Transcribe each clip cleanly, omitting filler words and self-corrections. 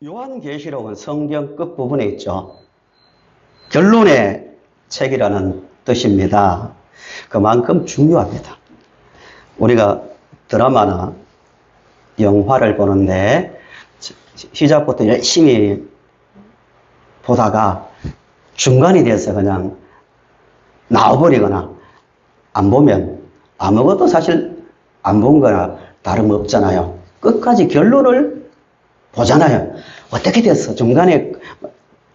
요한계시록은 성경 끝부분에 있죠. 결론의 책이라는 뜻입니다. 그만큼 중요합니다. 우리가 드라마나 영화를 보는데 시작부터 열심히 보다가 중간이 돼서 그냥 나와버리거나 안 보면 아무것도 사실 안 본 거나 다름없잖아요. 끝까지 결론을 보잖아요. 어떻게 됐어? 중간에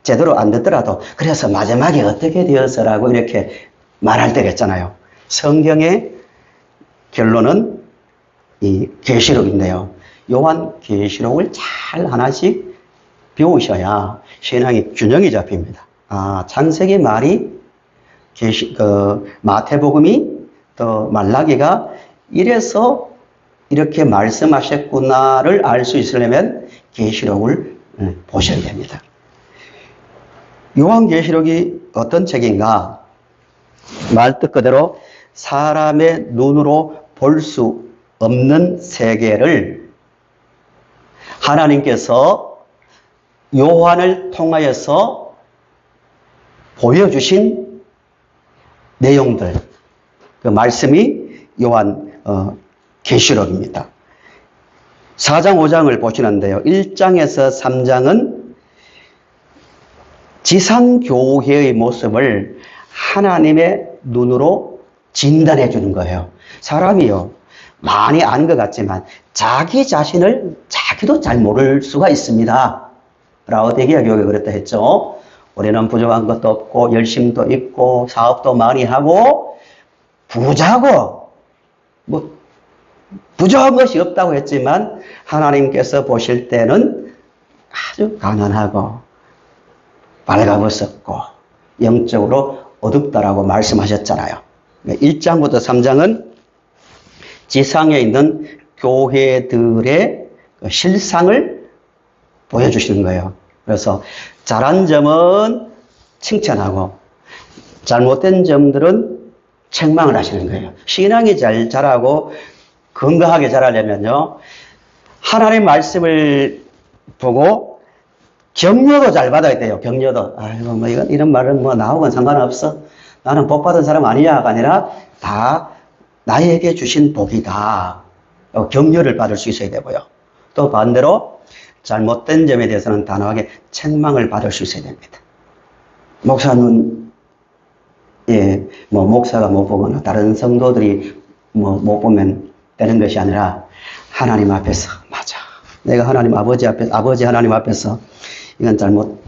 제대로 안 됐더라도 그래서 마지막에 어떻게 되었어라고 이렇게 말할 때가 있잖아요. 성경의 결론은 이 계시록인데요. 요한 계시록을 잘 하나씩 배우셔야 신앙이 균형이 잡힙니다. 창세기 말이 마태복음이 또 말라기가 이래서 이렇게 말씀하셨구나를 알 수 있으려면 계시록을 보셔야 됩니다. 요한계시록이 어떤 책인가? 말뜻 그대로 사람의 눈으로 볼 수 없는 세계를 하나님께서 요한을 통하여서 보여주신 내용들, 그 말씀이 요한 계시록입니다. 4장 5장을 보시는데요. 1장에서 3장은 지상교회의 모습을 하나님의 눈으로 진단해 주는 거예요. 사람이요, 많이 아는 것 같지만 자기 자신을 자기도 잘 모를 수가 있습니다. 라오디게아 교회가 그랬다 했죠. 우리는 부족한 것도 없고 열심도 있고 사업도 많이 하고 부자고 부족한 것이 없다고 했지만 하나님께서 보실 때는 아주 가난하고 발가벗었고 영적으로 어둡다라고 말씀하셨잖아요. 1장부터 3장은 지상에 있는 교회들의 실상을 보여주시는 거예요. 그래서 잘한 점은 칭찬하고 잘못된 점들은 책망을 하시는 거예요. 신앙이 잘 자라고 건강하게 자라려면요, 하나님의 말씀을 보고 격려도 잘 받아야 돼요. 격려도. 아이고, 이런 말은 나하고는 상관없어. 나는 복 받은 사람 아니야가 아니라 다 나에게 주신 복이다. 격려를 받을 수 있어야 되고요. 또 반대로 잘못된 점에 대해서는 단호하게 책망을 받을 수 있어야 됩니다. 목사는 목사가 못 보거나 다른 성도들이 못 보면 되는 것이 아니라 하나님 앞에서, 맞아, 내가 하나님 아버지 하나님 앞에서 이건 잘못된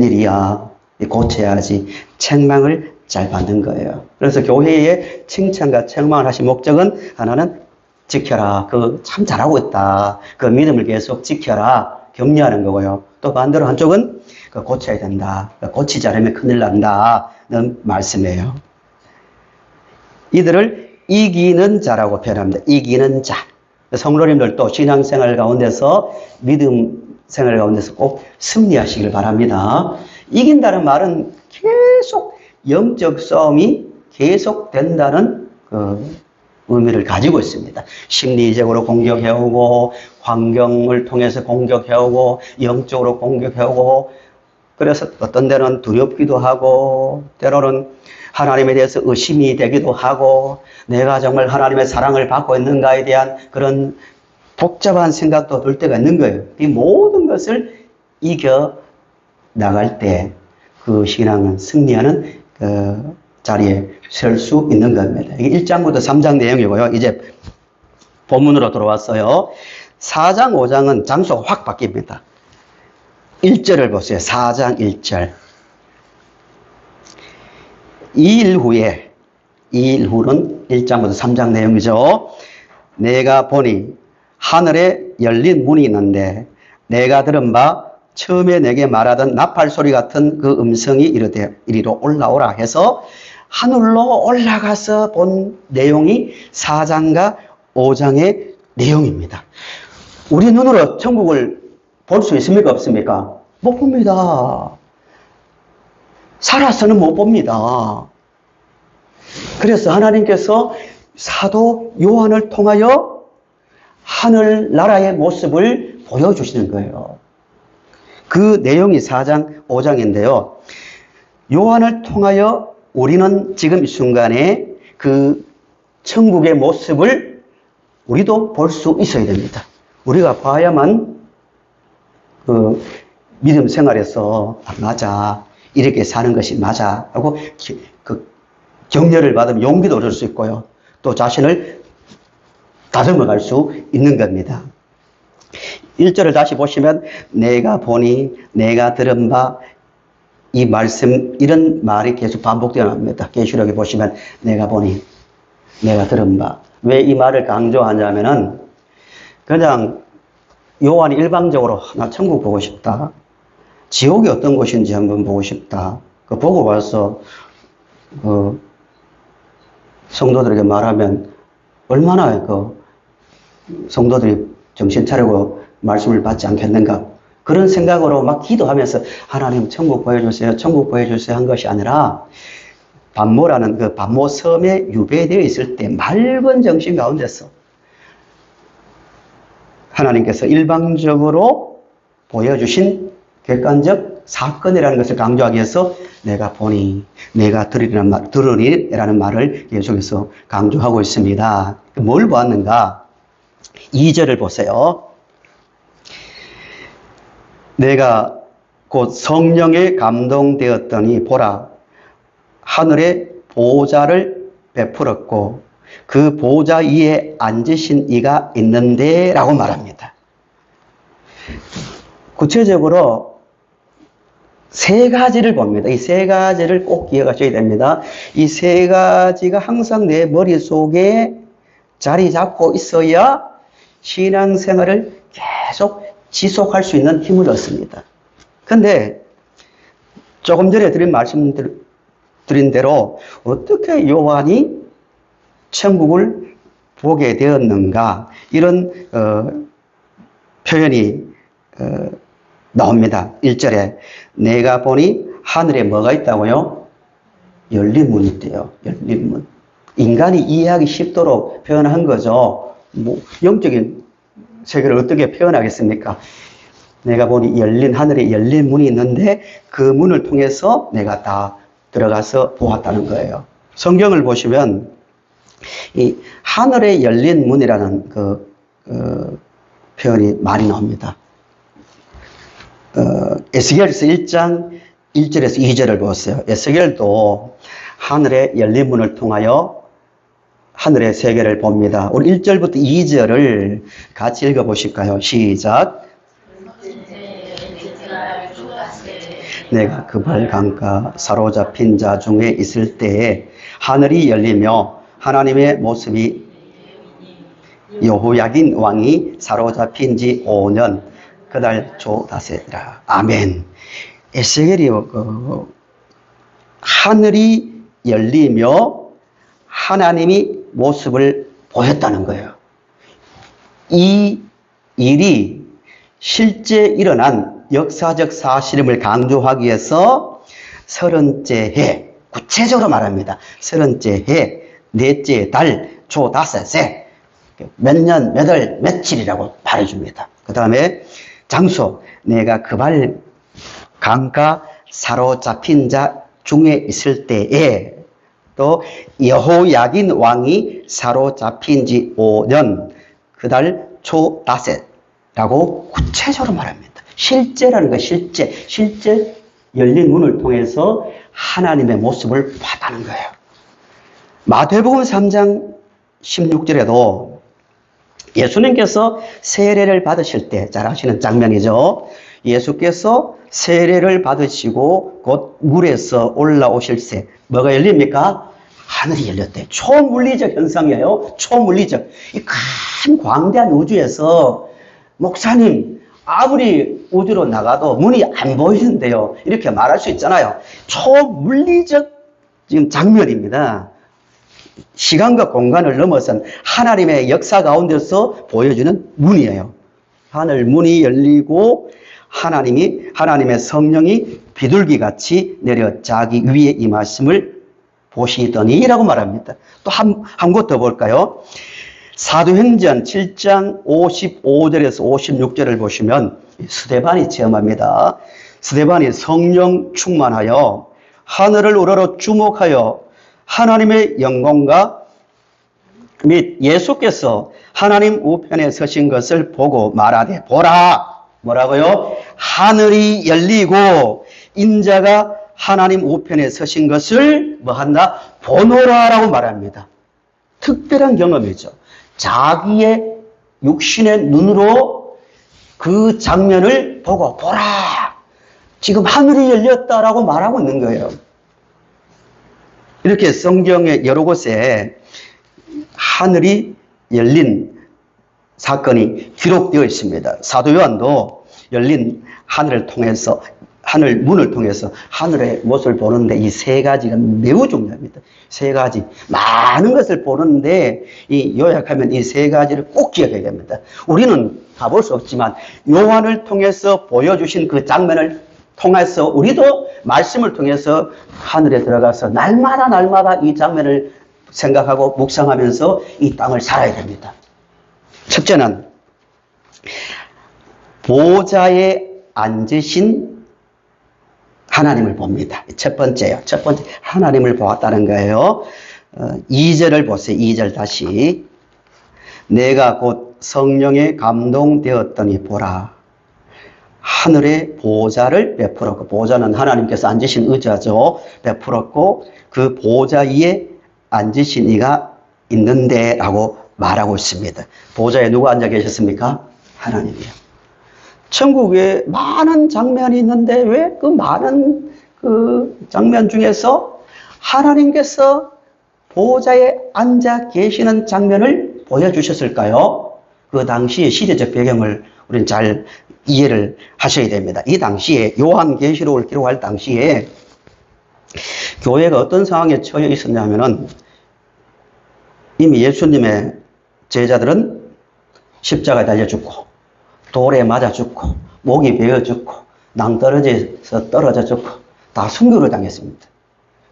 일이야, 고쳐야지, 책망을 잘 받는 거예요. 그래서 교회에 칭찬과 책망을 하신 목적은 하나는 지켜라, 참 잘하고 있다, 그 믿음을 계속 지켜라, 격려하는 거고요. 또 반대로 한쪽은 고쳐야 된다, 고치지 않으면 큰일 난다는 말씀이에요. 이들을 이기는 자라고 표현합니다. 이기는 자. 성도님들도 신앙생활 가운데서, 믿음 생활 가운데서 꼭 승리하시길 바랍니다. 이긴다는 말은 계속 영적 싸움이 계속된다는 의미를 가지고 있습니다. 심리적으로 공격해오고, 환경을 통해서 공격해오고, 영적으로 공격해오고, 그래서 어떤 데는 두렵기도 하고, 때로는 하나님에 대해서 의심이 되기도 하고, 내가 정말 하나님의 사랑을 받고 있는가에 대한 그런 복잡한 생각도 들 때가 있는 거예요. 이 모든 것을 이겨 나갈 때 그 신앙은 승리하는 자리에 설 수 있는 겁니다. 이게 1장부터 3장 내용이고요. 이제 본문으로 들어왔어요. 4장, 5장은 장소가 확 바뀝니다. 1절을 보세요. 4장 1절. 2일 후는 1장부터 3장 내용이죠. 내가 보니 하늘에 열린 문이 있는데 내가 들은 바 처음에 내게 말하던 나팔 소리 같은 그 음성이 이르되 이리로 올라오라 해서 하늘로 올라가서 본 내용이 4장과 5장의 내용입니다. 우리 눈으로 천국을 볼 수 있습니까? 없습니까? 못 봅니다. 살아서는 못 봅니다. 그래서 하나님께서 사도 요한을 통하여 하늘나라의 모습을 보여주시는 거예요. 그 내용이 4장, 5장인데요. 요한을 통하여 우리는 지금 이 순간에 그 천국의 모습을 우리도 볼 수 있어야 됩니다. 우리가 봐야만 그 믿음 생활에서 맞아, 이렇게 사는 것이 맞아 하고 그 격려를 받으면 용기도 얻을 수 있고요. 또 자신을 다듬어 갈 수 있는 겁니다. 1절을 다시 보시면 내가 보니 내가 들은 바 이 말씀, 이런 말이 계속 반복되어 납니다. 계시록에 보시면 내가 보니 내가 들은 바. 왜 이 말을 강조하냐면은 그냥 요한이 일방적으로 나 천국 보고 싶다, 지옥이 어떤 곳인지 한번 보고 싶다, 그 보고 와서 그 성도들에게 말하면 얼마나 그 성도들이 정신 차리고 말씀을 받지 않겠는가, 그런 생각으로 막 기도하면서 하나님 천국 보여주세요, 천국 보여주세요 한 것이 아니라 반모라는 그 반모 섬에 유배되어 있을 때 맑은 정신 가운데서 하나님께서 일방적으로 보여주신 객관적 사건이라는 것을 강조하기 위해서 내가 보니 내가 들으리라는 말을 계속해서 강조하고 있습니다. 뭘 보았는가? 2절을 보세요. 내가 곧 성령에 감동되었더니 보라 하늘에 보호자를 베풀었고 그 보호자 위에 앉으신 이가 있는데 라고 말합니다. 구체적으로 세 가지를 봅니다. 이 세 가지를 꼭 기억하셔야 됩니다. 이 세 가지가 항상 내 머릿속에 자리 잡고 있어야 신앙생활을 계속 지속할 수 있는 힘을 얻습니다. 근데 조금 전에 드린 대로 어떻게 요한이 천국을 보게 되었는가, 이런 표현이 나옵니다. 1절에 내가 보니 하늘에 뭐가 있다고요? 열린 문이 있대요. 열린 문. 인간이 이해하기 쉽도록 표현한 거죠. 뭐 영적인 세계를 어떻게 표현하겠습니까? 내가 보니 하늘에 열린 문이 있는데 그 문을 통해서 내가 다 들어가서 보았다는 거예요. 성경을 보시면 이 하늘에 열린 문이라는 표현이 많이 나옵니다. 에스겔서 1장 1절에서 2절을 보세요. 에스겔도 하늘에 열린 문을 통하여 하늘의 세계를 봅니다. 우리 1절부터 2절을 같이 읽어보실까요? 시작. 내가 그발 강가 사로잡힌 자 중에 있을 때에 하늘이 열리며 하나님의 모습이 여호야긴 왕이 사로잡힌 지 5년 그날 조다세라. 아멘. 에스겔이 하늘이 열리며 하나님이 모습을 보였다는 거예요. 이 일이 실제 일어난 역사적 사실임을 강조하기 위해서 30째 해, 구체적으로 말합니다. 30째 해, 넷째 달, 조다섯에 몇 년, 몇 월, 며칠이라고 말해줍니다. 그 다음에 장소, 내가 그발 강가 사로잡힌 자 중에 있을 때에 또 여호야긴 왕이 사로잡힌 지 5년 그달 초다셋라고 구체적으로 말합니다. 실제라는 거, 실제 열린 문을 통해서 하나님의 모습을 봤다는 거예요. 마태복음 3장 16절에도 예수님께서 세례를 받으실 때 잘 아시는 장면이죠. 예수께서 세례를 받으시고 곧 물에서 올라오실 때 뭐가 열립니까? 하늘이 열렸대요. 초물리적 현상이에요. 초물리적. 이 큰 광대한 우주에서 목사님 아무리 우주로 나가도 문이 안 보이는데요. 이렇게 말할 수 있잖아요. 초물리적 지금 장면입니다. 시간과 공간을 넘어선 하나님의 역사 가운데서 보여주는 문이에요. 하늘 문이 열리고 하나님의 성령이 비둘기같이 내려 자기 위에 임하심을 보시더니라고 말합니다. 또 한 곳 더 볼까요? 사도행전 7장 55절에서 56절을 보시면 스데반이 체험합니다. 스데반이 성령 충만하여 하늘을 우러러 주목하여 하나님의 영광과 및 예수께서 하나님 우편에 서신 것을 보고 말하되 보라. 뭐라고요? 하늘이 열리고 인자가 하나님 우편에 서신 것을 뭐한다? 보노라라고 말합니다. 특별한 경험이죠. 자기의 육신의 눈으로 그 장면을 보고 보라. 지금 하늘이 열렸다라고 말하고 있는 거예요. 이렇게 성경의 여러 곳에 하늘이 열린 사건이 기록되어 있습니다. 사도 요한도 열린 하늘을 통해서, 하늘 문을 통해서 하늘의 모습을 보는데 이 세 가지가 매우 중요합니다. 세 가지. 많은 것을 보는데 이 요약하면 이 세 가지를 꼭 기억해야 됩니다. 우리는 가볼 수 없지만 요한을 통해서 보여주신 그 장면을 통해서 우리도 말씀을 통해서 하늘에 들어가서 날마다 이 장면을 생각하고 묵상하면서 이 땅을 살아야 됩니다. 첫째는 보좌에 앉으신 하나님을 봅니다. 첫 번째요. 첫 번째 하나님을 보았다는 거예요. 2절을 보세요. 2절 다시. 내가 곧 성령에 감동되었더니 보라. 하늘의 보좌를 베풀었고, 보좌는 하나님께서 앉으신 의자죠. 베풀었고 그 보좌 위에 앉으신 이가 있는데 라고 말하고 있습니다. 보좌에 누가 앉아 계셨습니까? 하나님이요. 천국에 많은 장면이 있는데 왜 그 많은 그 장면 중에서 하나님께서 보좌에 앉아 계시는 장면을 보여주셨을까요? 그 당시의 시대적 배경을 우리는 잘 이해를 하셔야 됩니다. 이 당시에 요한계시록을 기록할 당시에 교회가 어떤 상황에 처해 있었냐면은 이미 예수님의 제자들은 십자가에 달려 죽고 돌에 맞아 죽고 목이 베어 죽고 낭떠러지에서 떨어져 죽고 다 순교를 당했습니다.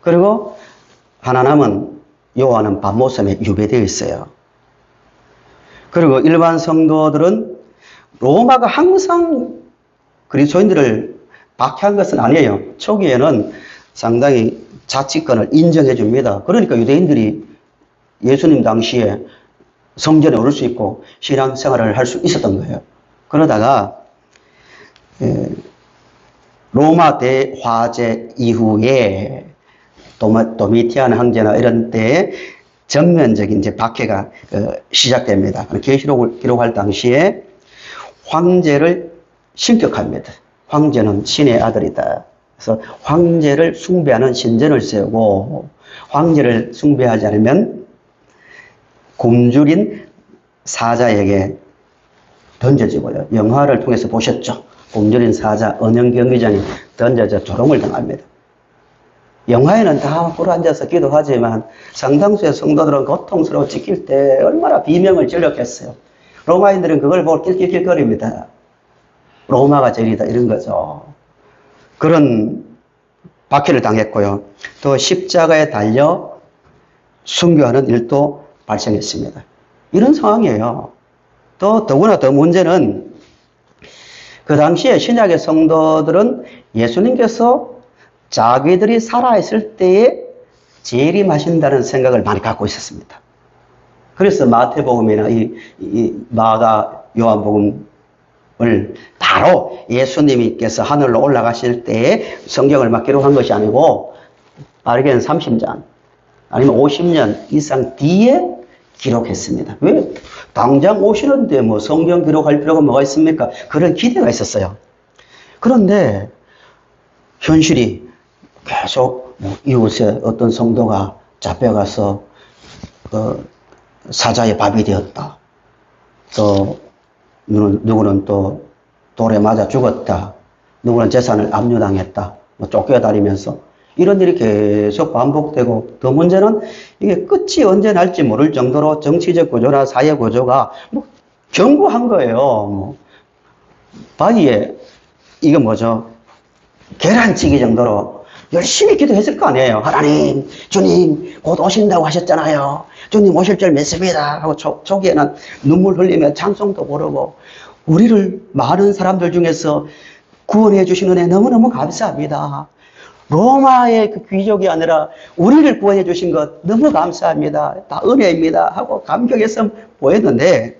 그리고 하나 남은 요한은 밤모섬에 유배되어 있어요. 그리고 일반 성도들은 로마가 항상 그리스도인들을 박해한 것은 아니에요. 초기에는 상당히 자치권을 인정해 줍니다. 그러니까 유대인들이 예수님 당시에 성전에 오를 수 있고 신앙생활을 할 수 있었던 거예요. 그러다가 로마 대화재 이후에 도미티안 황제나 이런 때에 전면적인 이제 박해가 시작됩니다. 계시록을 기록할 당시에 황제를 신격합니다. 황제는 신의 아들이다. 그래서 황제를 숭배하는 신전을 세우고 황제를 숭배하지 않으면 굶주린 사자에게 던져지고요. 영화를 통해서 보셨죠? 굶주린 사자 언영 경기장에 던져져 조롱을 당합니다. 영화에는 다 꿇어앉아서 기도하지만 상당수의 성도들은 고통스러워 지킬 때 얼마나 비명을 질렀겠어요. 로마인들은 그걸 보고 낄낄낄거립니다. 로마가 죄이다 이런 거죠. 그런 박해를 당했고요. 또 십자가에 달려 순교하는 일도 발생했습니다. 이런 상황이에요. 또 더구나 더 문제는 그 당시에 신약의 성도들은 예수님께서 자기들이 살아있을 때에 재림하신다는 생각을 많이 갖고 있었습니다. 그래서 마태복음이나 이 마가 요한복음을 바로 예수님께서 하늘로 올라가실 때에 성경을 막 기록한 것이 아니고 빠르게는 30년 아니면 50년 이상 뒤에 기록했습니다. 왜? 당장 오시는데 뭐 성경 기록할 필요가 뭐가 있습니까? 그런 기대가 있었어요. 그런데 현실이 계속 뭐 이웃에 어떤 성도가 잡혀가서 사자의 밥이 되었다. 또 누구는 또 돌에 맞아 죽었다. 누구는 재산을 압류당했다. 뭐 쫓겨다니면서 이런 일이 계속 반복되고 더 문제는 이게 끝이 언제 날지 모를 정도로 정치적 구조나 사회 구조가 뭐 견고한 거예요. 뭐 바위에 이게 뭐죠? 계란치기 정도로 열심히 기도했을 거 아니에요. 하나님, 주님, 곧 오신다고 하셨잖아요. 주님 오실 줄 믿습니다. 하고 초기에는 눈물 흘리며 찬송도 부르고, 우리를 많은 사람들 중에서 구원해 주신 은혜 너무너무 감사합니다. 로마의 그 귀족이 아니라 우리를 구원해 주신 것 너무 감사합니다. 다 은혜입니다. 하고 감격해서 보였는데,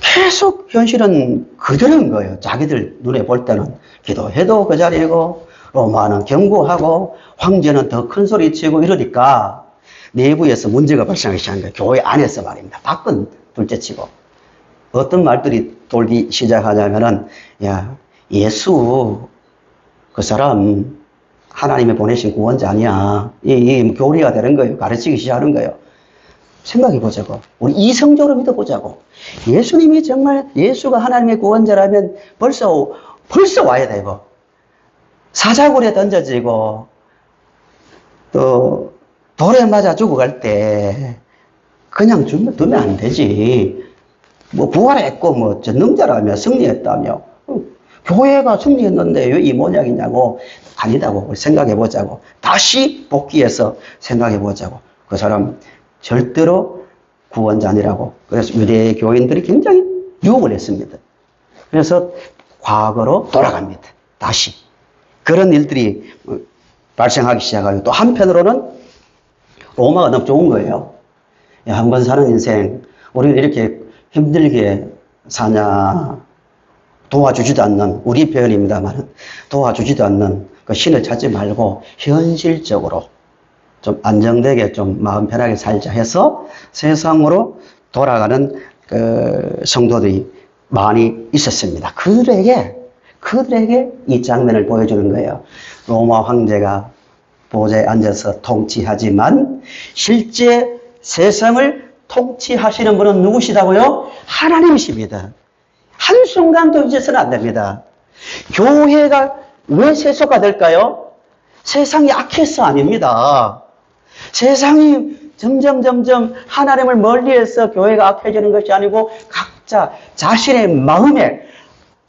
계속 현실은 그대로인 거예요. 자기들 눈에 볼 때는 기도해도 그 자리고, 로마는 경고하고, 황제는 더 큰 소리 치고 이러니까 내부에서 문제가 발생하기 시작한 거예요. 교회 안에서 말입니다. 밖은 둘째 치고. 어떤 말들이 돌기 시작하냐면은, 야, 예수, 그 사람, 하나님이 보내신 구원자 아니야. 이 교리가 되는 거예요. 가르치기 시작하는 거예요. 생각해 보자고. 우리 이성적으로 믿어보자고. 예수님이 정말 예수가 하나님의 구원자라면 벌써 와야 되고, 사자굴에 던져지고, 또, 돌에 맞아 죽어갈 때, 그냥 두면 안 되지. 뭐, 부활했고, 뭐, 전능자라며, 승리했다며. 교회가 승리했는데 왜 이 모양이냐고. 아니다고 생각해 보자고. 다시 복귀해서 생각해 보자고. 그 사람 절대로 구원자 아니라고. 그래서 유대 교인들이 굉장히 유혹을 했습니다. 그래서 과거로 돌아갑니다. 다시. 그런 일들이 발생하기 시작하고, 또 한편으로는 로마가 너무 좋은 거예요. 한 번 사는 인생, 우리는 이렇게 힘들게 사냐, 도와주지도 않는, 우리 표현입니다만, 도와주지도 않는 그 신을 찾지 말고 현실적으로 좀 안정되게 좀 마음 편하게 살자 해서 세상으로 돌아가는 그 성도들이 많이 있었습니다. 그들에게 이 장면을 보여주는 거예요. 로마 황제가 보좌에 앉아서 통치하지만 실제 세상을 통치하시는 분은 누구시다고요? 하나님이십니다. 한순간도 잊어서는 안 됩니다. 교회가 왜 세속화 될까요? 세상이 악해서 아닙니다. 세상이 점점 하나님을 멀리해서 교회가 악해지는 것이 아니고 각자 자신의 마음에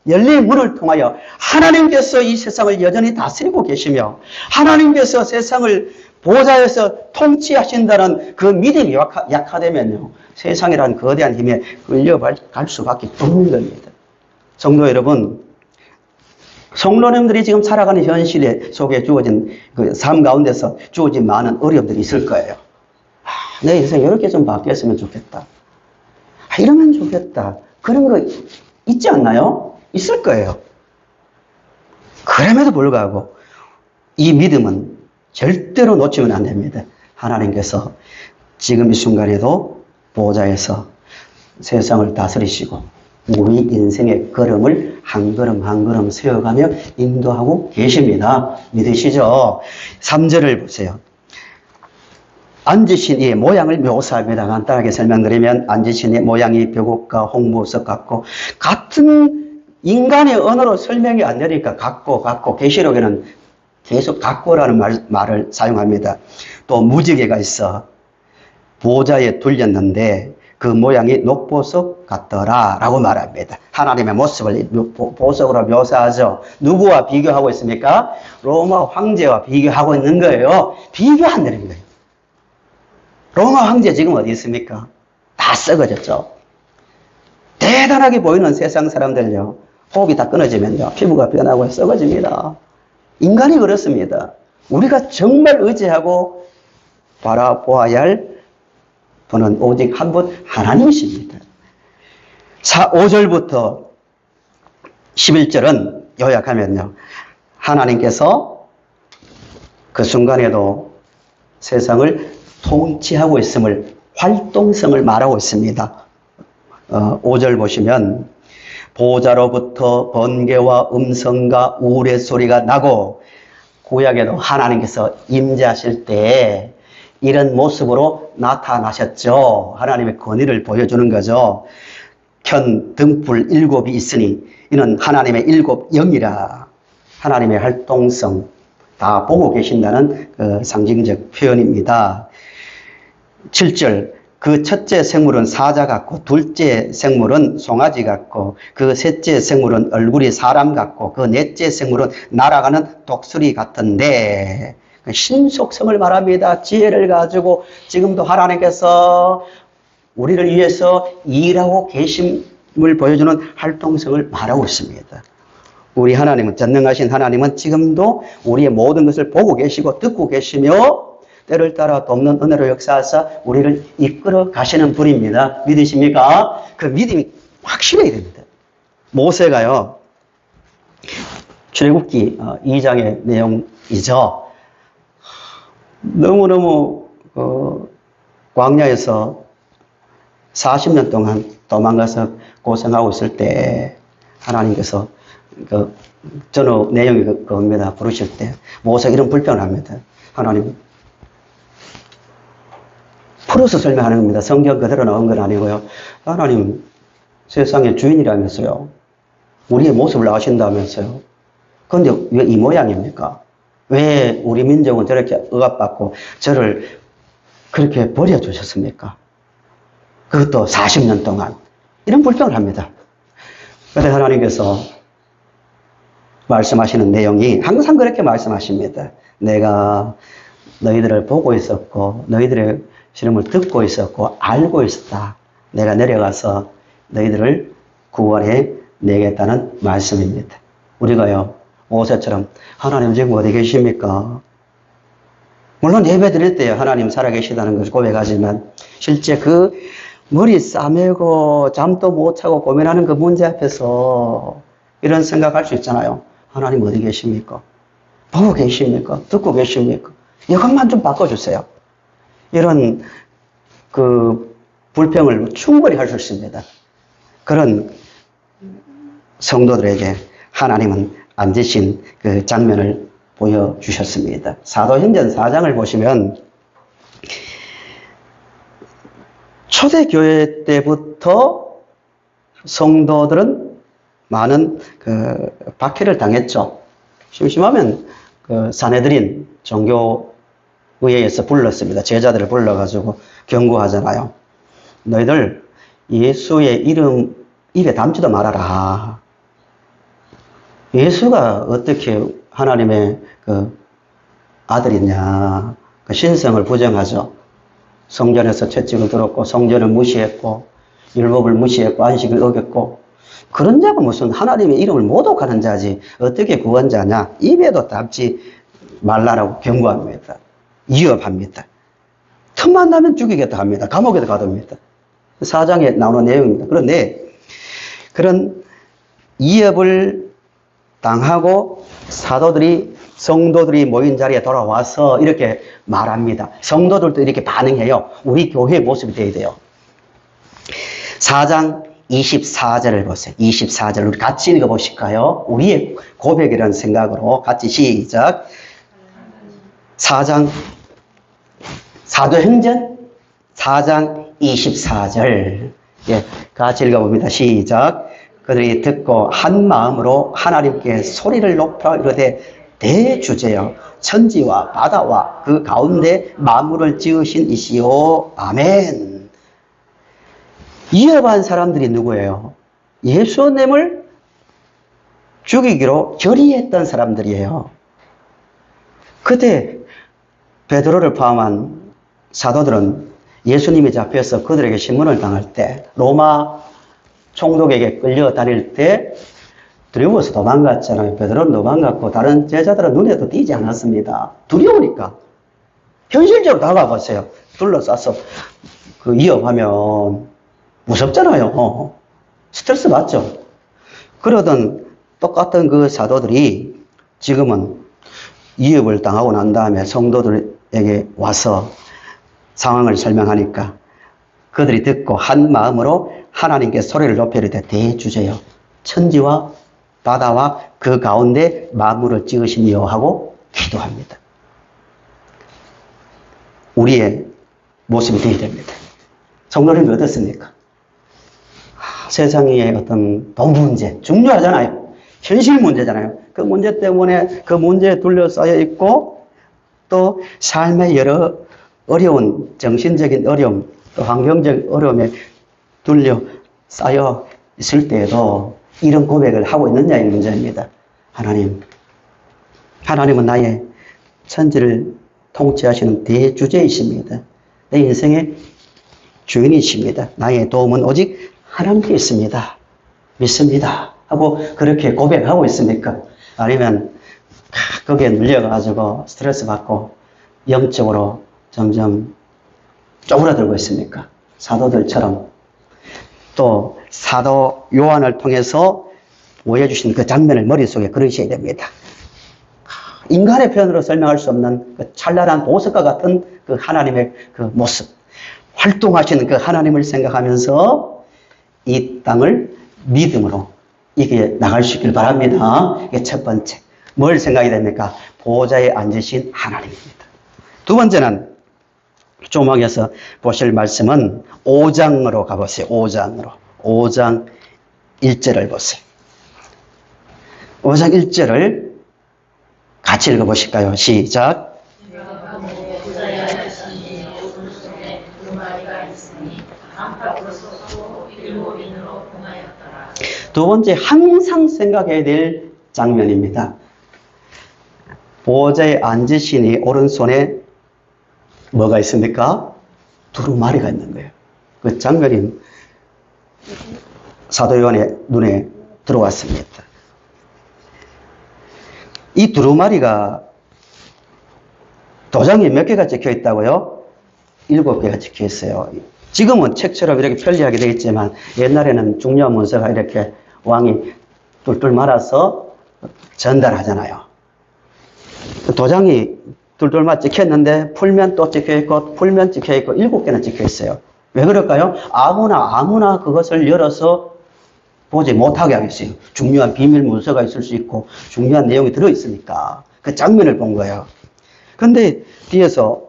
열린 문을 통하여 하나님께서 이 세상을 여전히 다스리고 계시며 하나님께서 세상을 보좌에서 통치하신다는 그 믿음이 약화되면요, 세상이라는 거대한 힘에 끌려갈 수밖에 없는 겁니다. 성도 여러분, 성도님들이 지금 살아가는 현실 속에 주어진 그 삶 가운데서 주어진 많은 어려움들이 있을 거예요. 내 인생 이렇게 좀 바뀌었으면 좋겠다. 이러면 좋겠다. 그런 거 있지 않나요? 있을 거예요. 그럼에도 불구하고 이 믿음은 절대로 놓치면 안 됩니다. 하나님께서 지금 이 순간에도 보좌에서 세상을 다스리시고 우리 인생의 걸음을 한 걸음 한 걸음 세워가며 인도하고 계십니다. 믿으시죠? 3절을 보세요. 앉으신 이의 모양을 묘사합니다. 간단하게 설명드리면 앉으신 이의 모양이 벼곡과 홍보석 같고, 같은 인간의 언어로 설명이 안 되니까 같고 계시록에는 계속 같고라는 말을 사용합니다. 또 무지개가 있어 보좌에 둘렸는데 그 모양이 녹보석 같더라 라고 말합니다. 하나님의 모습을 보석으로 묘사하죠. 누구와 비교하고 있습니까? 로마 황제와 비교하고 있는 거예요. 비교한다는 거예요. 로마 황제 지금 어디 있습니까? 다 썩어졌죠. 대단하게 보이는 세상 사람들요, 호흡이 다 끊어지면요, 피부가 변하고 썩어집니다. 인간이 그렇습니다. 우리가 정말 의지하고 바라보아야 할 분은 오직 한 분 하나님이십니다. 5절부터 11절은 요약하면요, 하나님께서 그 순간에도 세상을 통치하고 있음을, 활동성을 말하고 있습니다. 5절 보시면 보좌로부터 번개와 음성과 우레소리가 나고, 구약에도 하나님께서 임재하실 때 이런 모습으로 나타나셨죠. 하나님의 권위를 보여주는 거죠. 현 등불 7이 있으니 이는 하나님의 7 영이라. 하나님의 활동성 다 보고 계신다는 그 상징적 표현입니다. 7절, 그 첫째 생물은 사자 같고, 둘째 생물은 송아지 같고, 그 셋째 생물은 얼굴이 사람 같고, 그 넷째 생물은 날아가는 독수리 같은데, 신속성을 말합니다. 지혜를 가지고 지금도 하나님께서 우리를 위해서 일하고 계심을 보여주는 활동성을 말하고 있습니다. 우리 하나님은, 전능하신 하나님은 지금도 우리의 모든 것을 보고 계시고 듣고 계시며 때를 따라 돕는 은혜로 역사하사 우리를 이끌어 가시는 분입니다. 믿으십니까? 그 믿음이 확실해야 됩니다. 모세가요, 출애굽기 2장의 내용이죠. 너무너무 광야에서 40년 동안 도망가서 고생하고 있을 때 하나님께서 전후 내용이 그겁니다. 부르실 때 모세가 이런 불평을 합니다. 하나님, 풀어서 설명하는 겁니다. 성경 그대로 나온 건 아니고요. 하나님, 세상의 주인이라면서요. 우리의 모습을 아신다면서요. 그런데 왜 이 모양입니까? 왜 우리 민족은 저렇게 억압받고 저를 그렇게 버려주셨습니까? 그것도 40년 동안. 이런 불평을 합니다. 그런데 하나님께서 말씀하시는 내용이 항상 그렇게 말씀하십니다. 내가 너희들을 보고 있었고 너희들의 시름을 듣고 있었고 알고 있었다. 내가 내려가서 너희들을 구원해 내겠다는 말씀입니다. 우리가요, 모세처럼 하나님 지금 어디 계십니까? 물론 예배 드릴 때 하나님 살아계시다는 것을 고백하지만 실제 그 머리 싸매고 잠도 못 자고 고민하는 그 문제 앞에서 이런 생각할 수 있잖아요. 하나님 어디 계십니까? 보고 계십니까? 듣고 계십니까? 이것만 좀 바꿔주세요. 이런 그 불평을 충분히 할 수 있습니다. 그런 성도들에게 하나님은 앉으신 그 장면을 보여주셨습니다. 사도행전 4장을 보시면 초대교회 때부터 성도들은 많은 그 박해를 당했죠. 심심하면 그 사내들인 종교의회에서 불렀습니다. 제자들을 불러가지고 경고하잖아요. 너희들 예수의 이름 입에 담지도 말아라. 예수가 어떻게 하나님의 그 아들이냐. 그 신성을 부정하죠. 성전에서 채찍을 들었고 성전을 무시했고 율법을 무시했고 안식을 어겼고 그런 자가 무슨 하나님의 이름을 모독하는 자지 어떻게 구원자냐. 입에도 담지 말라라고 경고합니다. 위협합니다. 틈만 나면 죽이겠다 합니다. 감옥에도 가둡니다. 4장에 나오는 내용입니다. 그런데 그런 위협을 당하고 사도들이 성도들이 모인 자리에 돌아와서 이렇게 말합니다. 성도들도 이렇게 반응해요. 우리 교회의 모습이 되어야 돼요. 4장 24절을 보세요. 24절 우리 같이 읽어보실까요? 우리의 고백이라는 생각으로 같이 시작. 4장 사도행전 4장 24절 같이 읽어봅니다. 시작. 그들이 듣고 한 마음으로 하나님께 소리를 높여 이르되 대주제여 천지와 바다와 그 가운데 만물을 지으신 이시오. 아멘. 위협한 사람들이 누구예요? 예수님을 죽이기로 결의했던 사람들이에요. 그때 베드로를 포함한 사도들은 예수님이 잡혀서 그들에게 신문을 당할 때 로마 총독에게 끌려다닐 때 두려워서 도망갔잖아요. 베드로는 도망갔고 다른 제자들은 눈에도 띄지 않았습니다. 두려우니까. 현실적으로 다가가보세요. 둘러싸서 그 위협하면 무섭잖아요. 스트레스 받죠. 그러던 똑같은 그 사도들이 지금은 위협을 당하고 난 다음에 성도들에게 와서 상황을 설명하니까 그들이 듣고 한 마음으로 하나님께 소리를 높여 이르되 대주제여 천지와 바다와 그 가운데 만물을 지으시며 하고 기도합니다. 우리의 모습이 되어야 됩니다. 성도님이 어떻습니까? 세상의 어떤 돈 문제 중요하잖아요. 현실 문제잖아요. 그 문제 때문에 그 문제에 둘러싸여 있고 또 삶의 여러 어려운 정신적인 어려움 또 환경적 어려움에 둘려 쌓여 있을 때에도 이런 고백을 하고 있느냐의 문제입니다. 하나님은 나의 천지를 통치하시는 대주제이십니다. 내 인생의 주인이십니다. 나의 도움은 오직 하나님께 있습니다. 믿습니다. 하고 그렇게 고백하고 있습니까? 아니면 거기에 눌려가지고 스트레스 받고 영적으로 점점 쪼그라들고 있습니까? 사도들처럼. 또 사도 요한을 통해서 보여주신 그 장면을 머릿속에 그리셔야 됩니다. 인간의 표현으로 설명할 수 없는 그 찬란한 보석과 같은 그 하나님의 그 모습, 활동하시는 그 하나님을 생각하면서 이 땅을 믿음으로 이게 나갈 수 있길 바랍니다. 이게 첫 번째. 뭘 생각이 됩니까? 보좌에 앉으신 하나님입니다. 두 번째는 조목에서 보실 말씀은 5장으로 가보세요. 5장으로. 5장 1절을 보세요. 5장 1절을 같이 읽어보실까요? 시작. 두 번째, 항상 생각해야 될 장면입니다. 보좌에 앉으시니 오른손에 뭐가 있습니까? 두루마리가 있는 거예요. 그 장면이 사도 요한의 눈에 들어왔습니다. 이 두루마리가 도장이 몇 개가 찍혀 있다고요? 7개가 찍혀 있어요. 지금은 책처럼 이렇게 편리하게 되어 있지만 옛날에는 중요한 문서가 이렇게 왕이 뚫뚫 말아서 전달하잖아요. 도장이 뚫뚫 찍혔는데 풀면 또 찍혀있고 풀면 찍혀있고 7개나 찍혀있어요. 왜 그럴까요? 아무나 그것을 열어서 보지 못하게 하겠어요. 중요한 비밀 문서가 있을 수 있고 중요한 내용이 들어있으니까 그 장면을 본 거예요. 근데 뒤에서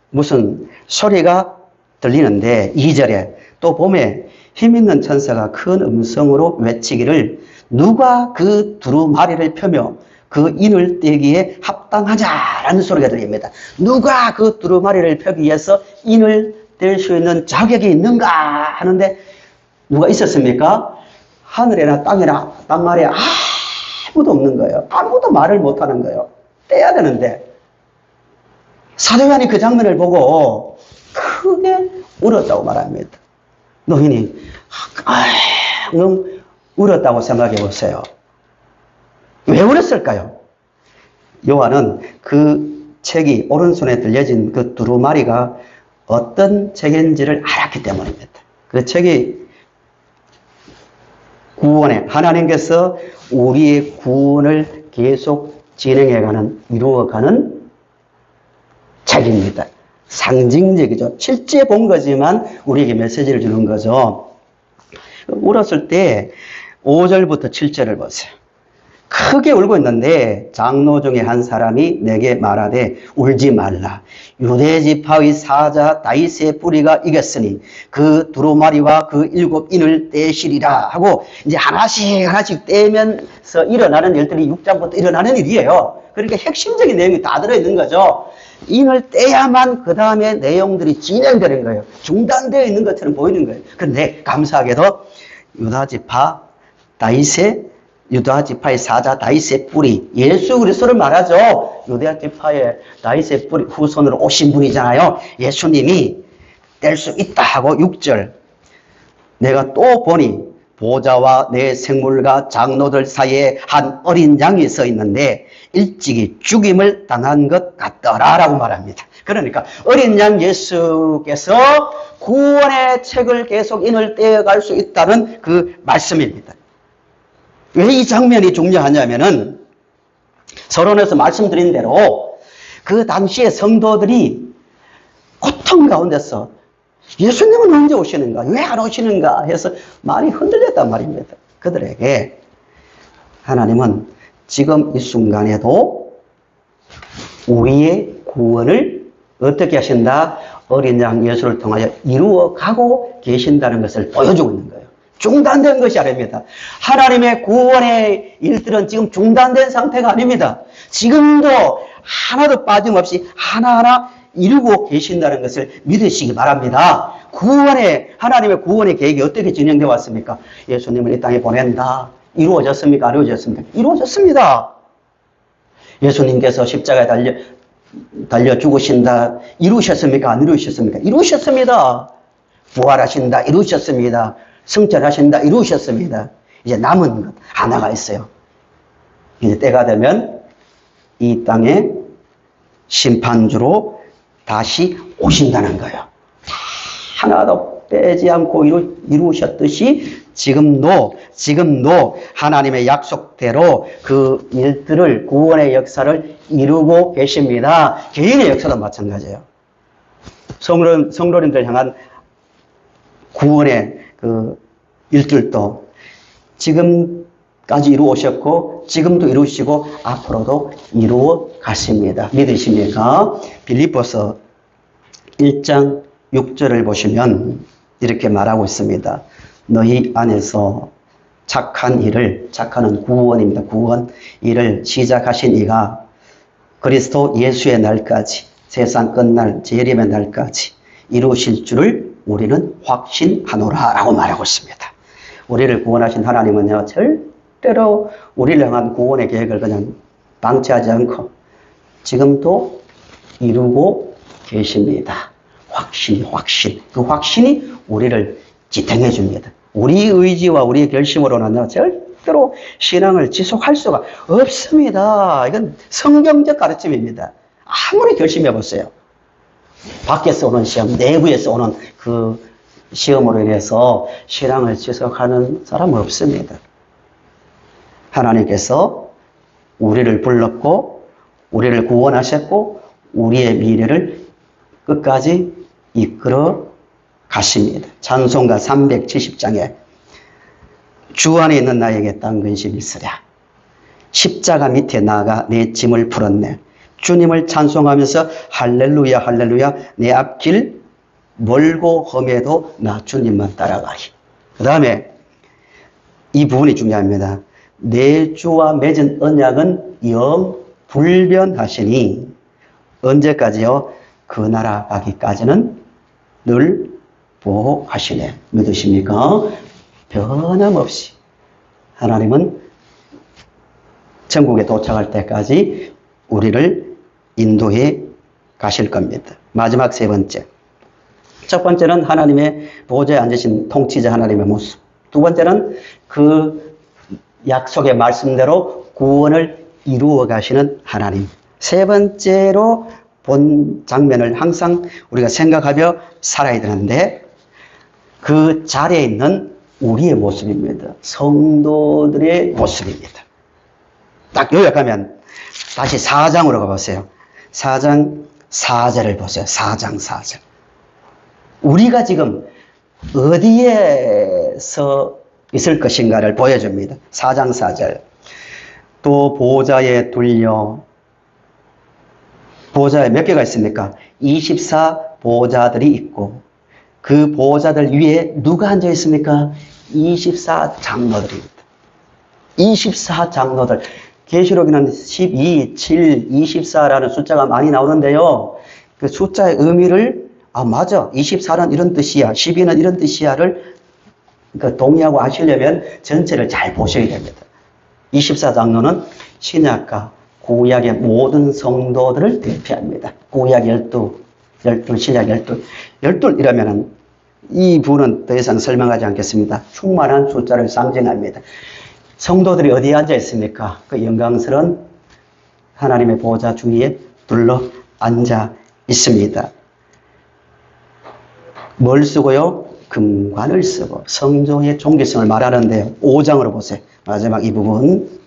무슨 소리가 들리는데 2절에 또 봄에 힘있는 천사가 큰 음성으로 외치기를 누가 그 두루마리를 펴며 그 인을 떼기에 합당하자라는 소리가 들립니다. 누가 그 두루마리를 펴기 위해서 인을 뗄 수 있는 자격이 있는가 하는데 누가 있었습니까? 하늘에나 땅 아래 아무도 없는 거예요. 아무도 말을 못하는 거예요. 떼야 되는데 사도 요한이 그 장면을 보고 크게 울었다고 말합니다. 노인이 울었다고 생각해 보세요. 왜 울었을까요? 요한은 그 책이 오른손에 들려진 그 두루마리가 어떤 책인지를 알았기 때문입니다. 그 책이 구원에 하나님께서 우리의 구원을 계속 진행해가는 이루어가는 책입니다. 상징적이죠. 실제 본 거지만 우리에게 메시지를 주는 거죠. 울었을 때 5절부터 7절을 보세요. 크게 울고 있는데 장로 중에 한 사람이 내게 말하되 울지 말라. 유대지파의 사자 다윗의 뿌리가 이겼으니 그 두루마리와 그 7인을 떼시리라 하고 이제 하나씩 떼면서 일어나는 일들이 6장부터 일어나는 일이에요. 그러니까 핵심적인 내용이 다 들어있는 거죠. 인을 떼야만 그 다음에 내용들이 진행되는 거예요. 중단되어 있는 것처럼 보이는 거예요. 그런데 감사하게도 유다 지파의 사자 다윗의 뿌리, 예수 그리스도를 말하죠. 유다 지파의 다윗의 뿌리 후손으로 오신 분이잖아요. 예수님이 뗄 수 있다 하고 6절 내가 또 보니 보좌와 내 생물과 장로들 사이에 한 어린 양이 서 있는데 일찍이 죽임을 당한 것 같더라라고 말합니다. 그러니까 어린 양 예수께서 구원의 책을 계속 인을 떼어갈 수 있다는 그 말씀입니다. 왜 이 장면이 중요하냐면은 서론에서 말씀드린 대로 그 당시에 성도들이 고통 가운데서 예수님은 언제 오시는가? 왜 안 오시는가? 해서 많이 흔들렸단 말입니다. 그들에게 하나님은 지금 이 순간에도 우리의 구원을 어떻게 하신다? 어린 양 예수를 통하여 이루어가고 계신다는 것을 보여주고 있는 거예요. 중단된 것이 아닙니다. 하나님의 구원의 일들은 지금 중단된 상태가 아닙니다. 지금도 하나도 빠짐없이 하나하나 이루고 계신다는 것을 믿으시기 바랍니다. 하나님의 구원의 계획이 어떻게 진행되어 왔습니까? 예수님을 이 땅에 보낸다. 이루어졌습니까? 안 이루어졌습니까? 이루어졌습니다. 예수님께서 십자가에 달려 죽으신다. 이루셨습니까? 안 이루셨습니까? 이루셨습니다. 부활하신다. 이루셨습니다. 승천하신다. 이루셨습니다. 이제 남은 것 하나가 있어요. 이제 때가 되면 이 땅에 심판주로 다시 오신다는 거예요. 하나도 빼지 않고 이루셨듯이 지금도 하나님의 약속대로 그 일들을, 구원의 역사를 이루고 계십니다. 개인의 역사도 마찬가지예요. 성도님들 향한 구원의 그 일들도 지금까지 이루어오셨고, 지금도 이루시고, 앞으로도 이루어 가십니다. 믿으십니까? 빌립보서 1장 6절을 보시면 이렇게 말하고 있습니다. 너희 안에서 착한은 구원입니다. 구원 일을 시작하신 이가 그리스도 예수의 날까지, 세상 끝날 재림의 날까지 이루실 줄을 우리는 확신하노라 라고 말하고 있습니다. 우리를 구원하신 하나님은요, 절대로 우리를 향한 구원의 계획을 그냥 방치하지 않고 지금도 이루고 계십니다. 확신. 그 확신이 우리를 지탱해 줍니다. 우리 의지와 우리의 결심으로는 절대로 신앙을 지속할 수가 없습니다. 이건 성경적 가르침입니다. 아무리 결심해 보세요. 밖에서 오는 시험, 내부에서 오는 그 시험으로 인해서 신앙을 지속하는 사람은 없습니다. 하나님께서 우리를 불렀고, 우리를 구원하셨고, 우리의 미래를 끝까지 이끌어 가십니다. 찬송가 370장에 주 안에 있는 나에게 딴 근심이 있으랴. 십자가 밑에 나아가 내 짐을 풀었네. 주님을 찬송하면서 할렐루야 할렐루야 내 앞길 멀고 험해도 나 주님만 따라가리. 그 다음에 이 부분이 중요합니다. 내 주와 맺은 언약은 영 불변하시니 언제까지요? 그 나라 가기까지는 늘 보호하시네. 믿으십니까? 변함없이 하나님은 천국에 도착할 때까지 우리를 인도해 가실 겁니다. 마지막 세 번째. 첫 번째는 하나님의 보좌에 앉으신 통치자 하나님의 모습. 두 번째는 그 약속의 말씀대로 구원을 이루어 가시는 하나님. 세 번째로 본 장면을 항상 우리가 생각하며 살아야 되는데 그 자리에 있는 우리의 모습입니다. 성도들의 모습입니다. 딱 요약하면 다시 4장으로 가보세요. 4장 4절을 보세요. 4장 4절. 우리가 지금 어디에서 있을 것인가를 보여줍니다. 4장 4절. 또 보좌에 둘려, 보좌에 몇 개가 있습니까? 24 보좌들이 있고 그 보좌들 위에 누가 앉아 있습니까? 24 장로들입니다. 24 장로들. 계시록에는 12, 7, 24라는 숫자가 많이 나오는데요. 그 숫자의 의미를 맞아. 24는 이런 뜻이야. 12는 이런 뜻이야를 동의하고 하시려면 전체를 잘 보셔야 됩니다. 24 장로는 신약과 구약의 모든 성도들을 대표합니다. 구약 12, 신약 12 이라면은 이 부분은 더 이상 설명하지 않겠습니다. 충만한 숫자를 상징합니다. 성도들이 어디에 앉아 있습니까? 그 영광스러운 하나님의 보좌 주위에 둘러 앉아 있습니다. 뭘 쓰고요? 금관을 쓰고 성도의 존귀성을 말하는데요. 5장으로 보세요. 마지막 이 부분.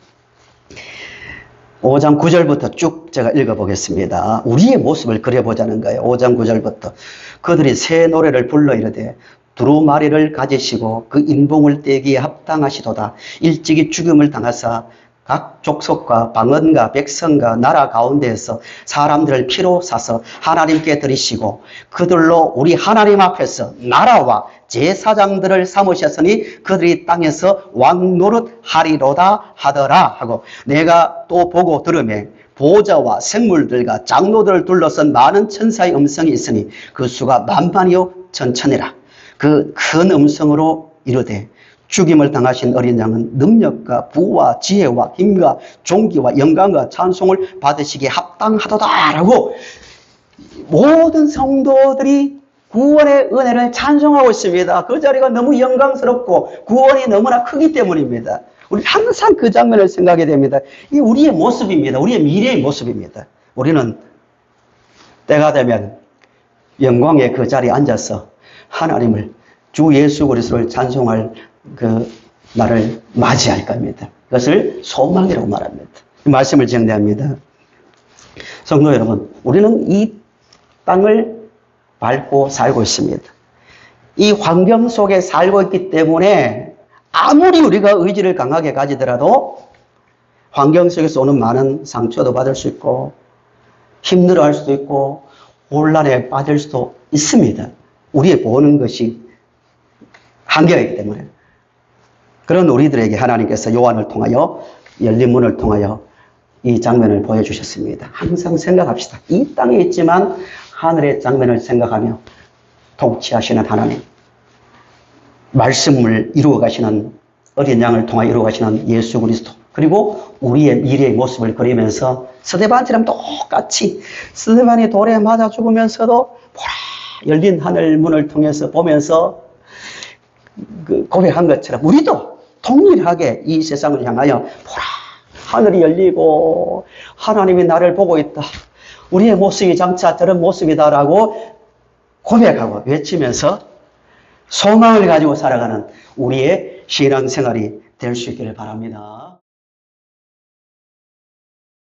5장 9절부터 쭉 제가 읽어보겠습니다. 우리의 모습을 그려보자는 거예요. 5장 9절부터. 그들이 새 노래를 불러 이르되 두루마리를 가지시고 그 인봉을 떼기에 합당하시도다. 일찍이 죽음을 당하사 각 족속과 방언과 백성과 나라 가운데에서 사람들을 피로 사서 하나님께 드리시고 그들로 우리 하나님 앞에서 나라와 제사장들을 삼으셨으니 그들이 땅에서 왕 노릇하리로다 하더라 하고 내가 또 보고 들으매 보좌와 생물들과 장로들을 둘러싼 많은 천사의 음성이 있으니 그 수가 만만이요 천천이라. 그 큰 음성으로 이르되 죽임을 당하신 어린 양은 능력과 부와 지혜와 힘과 존귀와 영광과 찬송을 받으시기에 합당하도다라고 모든 성도들이 구원의 은혜를 찬송하고 있습니다. 그 자리가 너무 영광스럽고 구원이 너무나 크기 때문입니다. 우리 항상 그 장면을 생각하게 됩니다. 이게 우리의 모습입니다. 우리의 미래의 모습입니다. 우리는 때가 되면 영광의 그 자리에 앉아서 하나님을 주 예수 그리스도를 찬송할 그 날을 맞이할 겁니다. 그것을 소망이라고 말합니다. 이 말씀을 정리합니다. 성도 여러분, 우리는 이 땅을 밟고 살고 있습니다. 이 환경 속에 살고 있기 때문에 아무리 우리가 의지를 강하게 가지더라도 환경 속에서 오는 많은 상처도 받을 수 있고 힘들어할 수도 있고 혼란에 빠질 수도 있습니다. 우리의 보는 것이 한계가 있기 때문에. 그런 우리들에게 하나님께서 요한을 통하여 열린 문을 통하여 이 장면을 보여주셨습니다. 항상 생각합시다. 이 땅에 있지만 하늘의 장면을 생각하며 통치하시는 하나님, 말씀을 이루어 가시는 어린 양을 통하여 이루어 가시는 예수 그리스도, 그리고 우리의 미래의 모습을 그리면서 스데반처럼 똑같이 스데반이 돌에 맞아 죽으면서도 보라 열린 하늘 문을 통해서 보면서 고백한 것처럼 우리도 동일하게 이 세상을 향하여 보라 하늘이 열리고 하나님이 나를 보고 있다. 우리의 모습이 장차 저런 모습이다라고 고백하고 외치면서 소망을 가지고 살아가는 우리의 신앙생활이 될 수 있기를 바랍니다.